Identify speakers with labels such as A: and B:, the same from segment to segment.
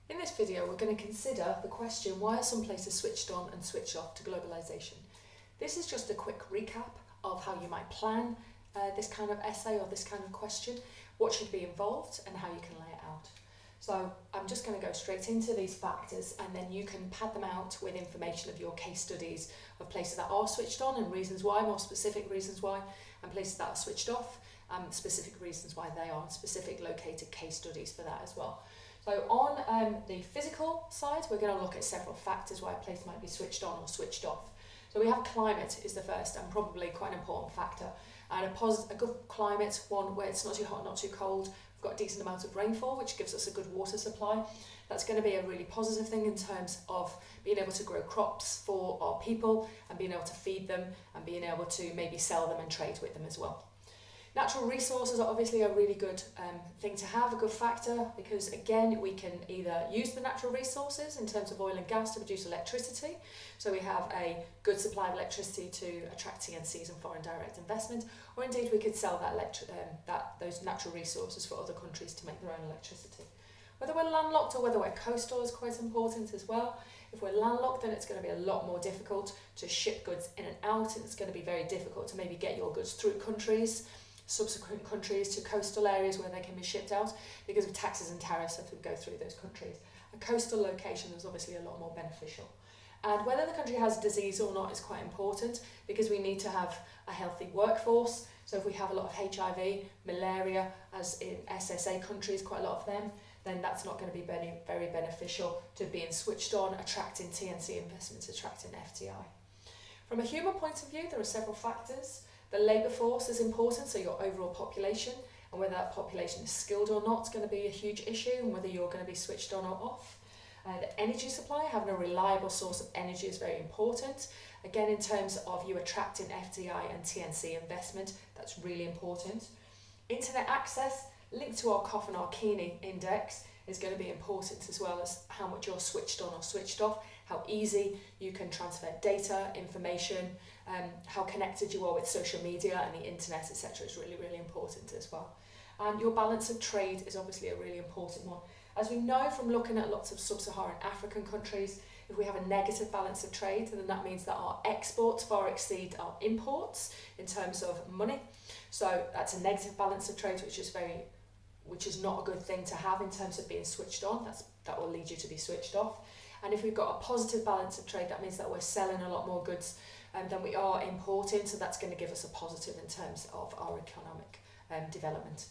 A: In this video, we're going to consider the question, why are some places switched on and switched off to globalisation? This is just a quick recap of how you might plan this kind of essay or this kind of question, what should be involved and how you can lay it out. So I'm just going to go straight into these factors, and then you can pad them out with information of your case studies of places that are switched on and reasons why, more specific reasons why, and places that are switched off and specific reasons why they are, and specific located case studies for that as well. So on the physical side, we're going to look at several factors why a place might be switched on or switched off. So we have climate is the first and probably quite an important factor. And a good climate, one where it's not too hot, not too cold, we've got a decent amount of rainfall, which gives us a good water supply. That's going to be a really positive thing in terms of being able to grow crops for our people and being able to feed them and being able to maybe sell them and trade with them as well. Natural resources are obviously a really good thing to have, a good factor, because again, we can either use the natural resources in terms of oil and gas to produce electricity. So we have a good supply of electricity to attract TNCs and foreign direct investment, or indeed we could sell those natural resources for other countries to make their own electricity. Whether we're landlocked or whether we're coastal is quite important as well. If we're landlocked, then it's going to be a lot more difficult to ship goods in and out, and it's going to be very difficult to maybe get your goods through countries, subsequent countries to coastal areas where they can be shipped out because of taxes and tariffs if we go through those countries. A coastal location is obviously a lot more beneficial. And whether the country has disease or not is quite important, because we need to have a healthy workforce. So if we have a lot of HIV, malaria, as in SSA countries, quite a lot of them, then that's not going to be very beneficial to being switched on, attracting TNC investments, attracting FDI. From a human point of view, there are several factors. The labour force is important, so your overall population, and whether that population is skilled or not is going to be a huge issue, and whether you're going to be switched on or off. The energy supply, having a reliable source of energy is very important. Again, in terms of you attracting FDI and TNC investment, that's really important. Internet access, linked to our Coffin Arkini index, is going to be important, as well as how much you're switched on or switched off, how easy you can transfer data, information, how connected you are with social media and the internet, etc. is really, really important as well. And your balance of trade is obviously a really important one. As we know from looking at lots of sub-Saharan African countries, if we have a negative balance of trade, then that means that our exports far exceed our imports in terms of money. So that's a negative balance of trade, which is not a good thing to have in terms of being switched on. That will lead you to be switched off. And if we've got a positive balance of trade, that means that we're selling a lot more goods than we are importing, so that's going to give us a positive in terms of our economic development.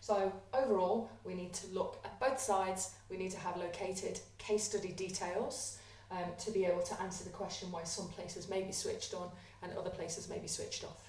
A: So overall, we need to look at both sides. We need to have located case study details to be able to answer the question why some places may be switched on and other places may be switched off.